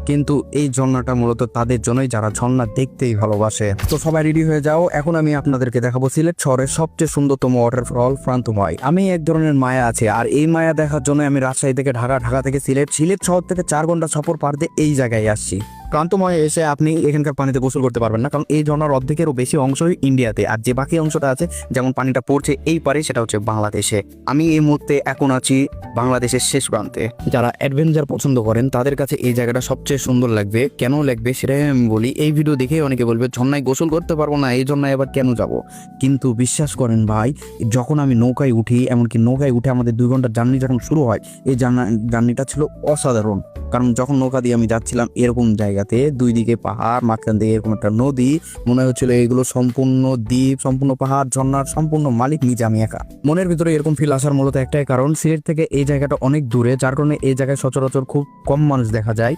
কিন্তু এই ঝর্ণাটা মূলত তাদের জন্যই যারা ঝর্ণা দেখতেই ভালোবাসে। তো সবাই রেডি হয়ে যাও, এখন আমি আপনাদেরকে দেখাবো সিলেট শহরের সবচেয়ে সুন্দরতম ওয়াটারফল প্রান্তময়। আমি এক ধরনের মায়া আছে, আর এই মায়া দেখার জন্য আমি রাজশাহী থেকে ঢাকা, ঢাকা থেকে সিলেট শহর থেকে 4 ঘন্টা সফর পার দিয়ে এই জায়গায় আসছি। প্রান্তময় এসে আপনি এখানকার পানিতে গোসল করতে পারবেন না, কারণ এই ঝর্ণার অর্ধেকেরও বেশি অংশই ইন্ডিয়াতে, আর যে বাকি অংশটা আছে যেমন পানিটা পড়ছে এই পারে সেটা হচ্ছে বাংলাদেশে। আমি এই মুহূর্তে এখন আছি বাংলাদেশের শেষ প্রান্তে। যারা অ্যাডভেঞ্চার পছন্দ করেন তাদের কাছে এই জায়গাটা সবচেয়ে সুন্দর লাগবে। কেন লাগবে সেটাই আমি বলি। এই ভিডিও দেখে অনেকে বলবে ঝর্ণায় গোসল করতে পারবো না, এই ঝর্ণায় এবার কেন যাব। কিন্তু বিশ্বাস করেন ভাই, যখন আমি নৌকায় উঠি, এমনকি নৌকায় উঠে আমাদের 2 ঘন্টার জার্নি যখন শুরু হয়, এই জার্নিটা ছিল অসাধারণ। কারণ যখন নৌকা দিয়ে আমি যাচ্ছিলাম এরকম জায়গাতে, 2 দিকে পাহাড়, মাঝখান দিয়ে এরকম একটা নদী, মনে হচ্ছিল এগুলো সম্পূর্ণ দ্বীপ, সম্পূর্ণ পাহাড়, ঝর্ণার সম্পূর্ণ মালিক নিজে আমি একা। মনের ভিতরে এরকম ফিল আসার মূলত একটাই কারণ, সিলেট থেকে এই জায়গাটা অনেক দূরে, যার কারণে এই জায়গায় সচরাচর খুব কম মানুষ দেখা যায়।